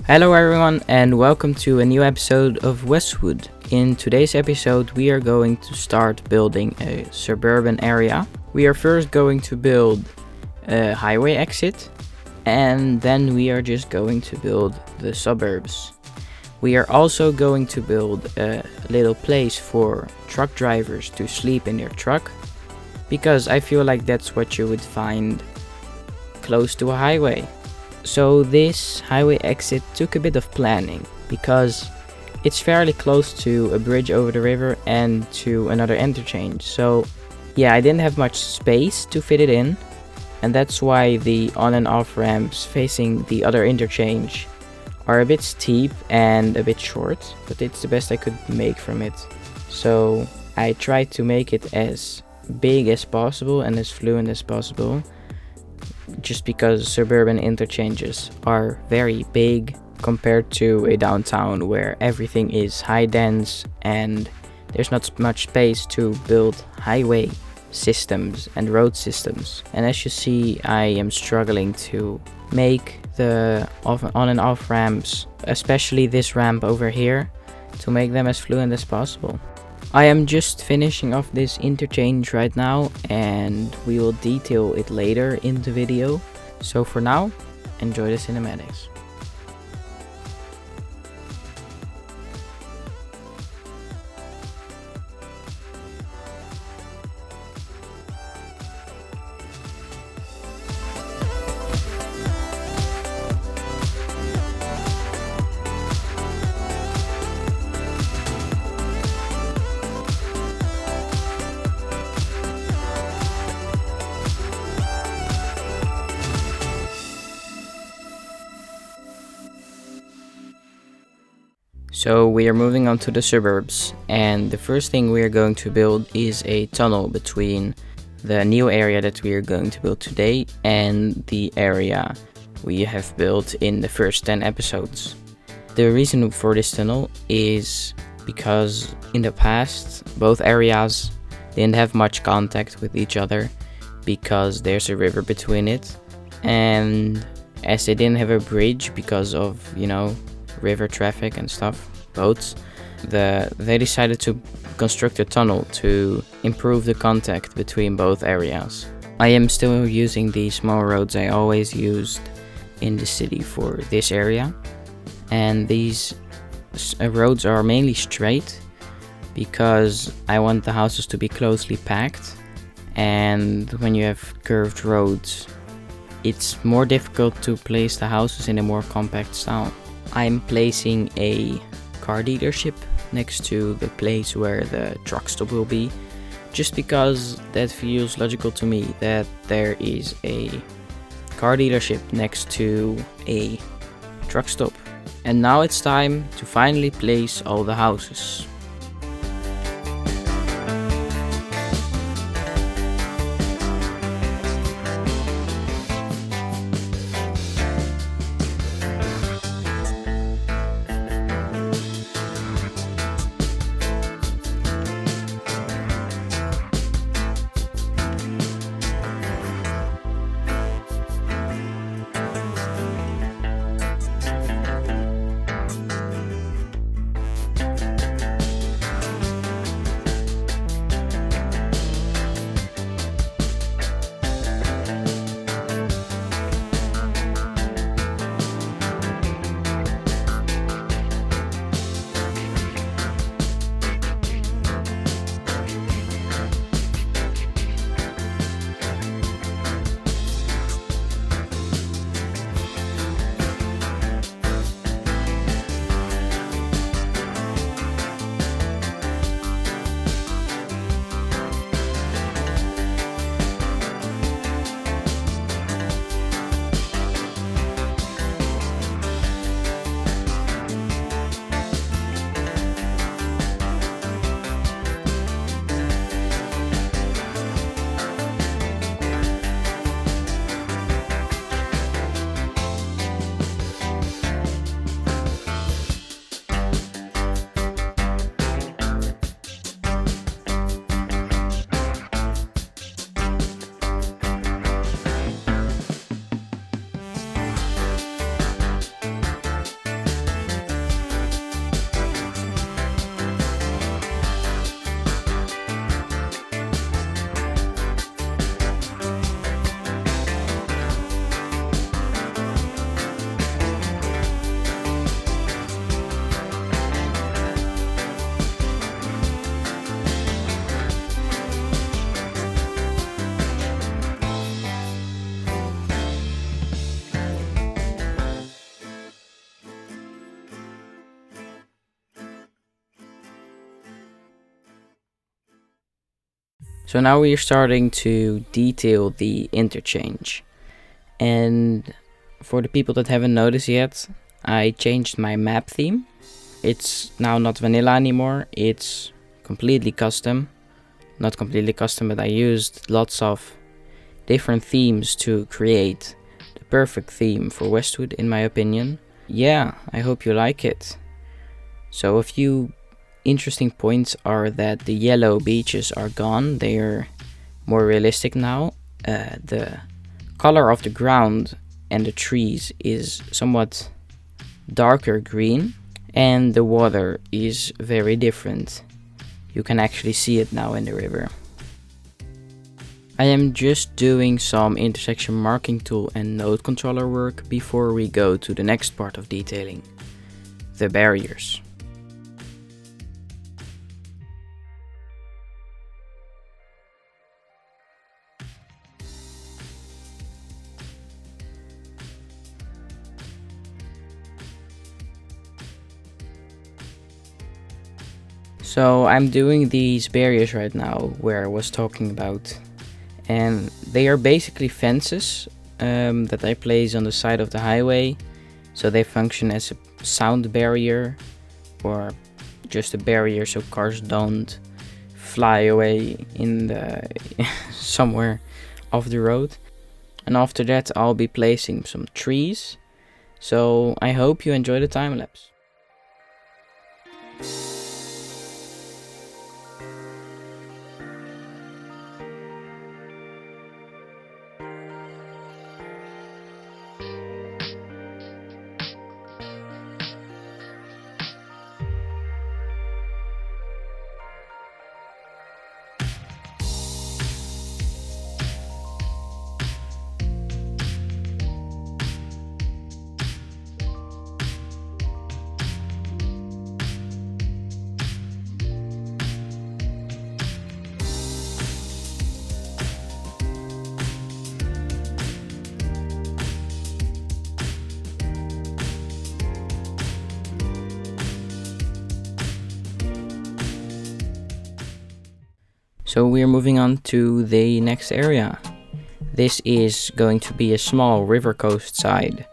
Hello everyone and welcome to a new episode of Westwood. In today's episode we are going to start building a suburban area. We are first going to build a highway exit and then we are just going to build the suburbs. We are also going to build a little place for truck drivers to sleep in their truck because I feel like that's what you would find close to a highway. So this highway exit took a bit of planning because it's fairly close to a bridge over the river and to another interchange. So yeah, I didn't have much space to fit it in, and that's why the on and off ramps facing the other interchange are a bit steep and a bit short, but it's the best I could make from it. So I tried to make it as big as possible and as fluent as possible, just because suburban interchanges are very big compared to a downtown where everything is high dense and there's not much space to build highway systems and road systems. And as you see, I am struggling to make the on and off ramps, especially this ramp over here, to make them as fluent as possible. I am just finishing off this interchange right now and we will detail it later in the video. So for now, enjoy the cinematics. So we are moving on to the suburbs, and the first thing we are going to build is a tunnel between the new area that we are going to build today and the area we have built in the first 10 episodes. The reason for this tunnel is because in the past both areas didn't have much contact with each other because there's a river between it, and as they didn't have a bridge because of, river traffic and stuff, boats, they decided to construct a tunnel to improve the contact between both areas. I am still using the small roads I always used in the city for this area, and these roads are mainly straight because I want the houses to be closely packed, and when you have curved roads it's more difficult to place the houses in a more compact style. I'm placing a car dealership next to the place where the truck stop will be, just because that feels logical to me, that there is a car dealership next to a truck stop. And now it's time to finally place all the houses. So now we are starting to detail the interchange. And for the people that haven't noticed yet, I changed my map theme. It's now not vanilla anymore, it's completely custom. Not completely custom, but I used lots of different themes to create the perfect theme for Westwood, in my opinion. Yeah, I hope you like it. So a few interesting points are that the yellow beaches are gone, they are more realistic now. The color of the ground and the trees is somewhat darker green, and the water is very different. You can actually see it now in the river. I am just doing some intersection marking tool and node controller work before we go to the next part of detailing, the barriers. So I'm doing these barriers right now where I was talking about, and they are basically fences that I place on the side of the highway, so they function as a sound barrier or just a barrier so cars don't fly away in the somewhere off the road. And after that I'll be placing some trees, so I hope you enjoy the time lapse. So we're moving on to the next area. This is going to be a small river coast side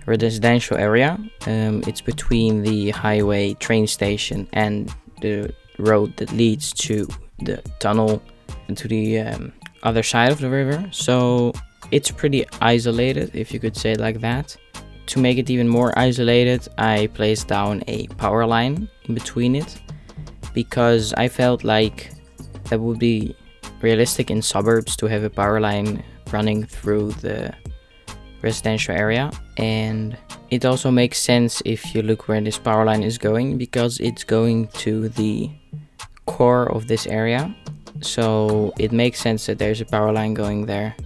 residential area. It's between the highway train station and the road that leads to the tunnel and to the other side of the river. So it's pretty isolated, if you could say it like that. To make it even more isolated, I placed down a power line in between it, because I felt like that would be realistic in suburbs to have a power line running through the residential area. And it also makes sense if you look where this power line is going, because it's going to the core of this area. So it makes sense that there's a power line going there.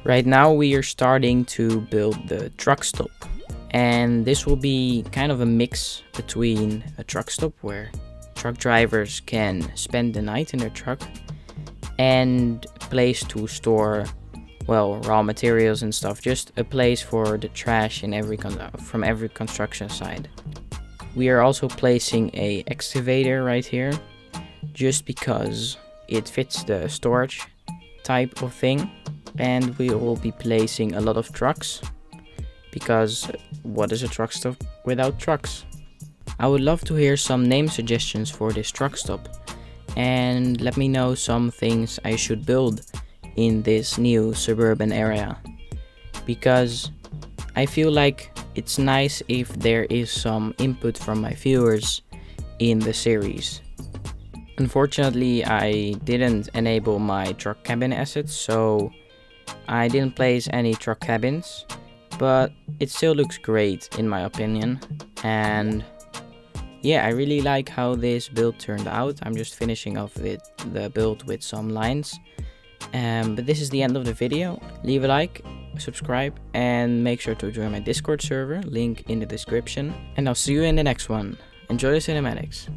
Right now we are starting to build the truck stop, and this will be kind of a mix between a truck stop where truck drivers can spend the night in their truck and a place to store, well, raw materials and stuff, just a place for the trash in from every construction site. We are also placing a excavator right here just because it fits the storage type of thing, and we will be placing a lot of trucks, because what is a truck stop without trucks? I would love to hear some name suggestions for this truck stop, and let me know some things I should build in this new suburban area, because I feel like it's nice if there is some input from my viewers in the series. Unfortunately, I didn't enable my truck cabin assets, so I didn't place any truck cabins, but it still looks great in my opinion. And yeah, I really like how this build turned out. I'm just finishing off the build with some lines. But this is the end of the video. Leave a like, subscribe, and make sure to join my Discord server, link in the description. And I'll see you in the next one. Enjoy the cinematics.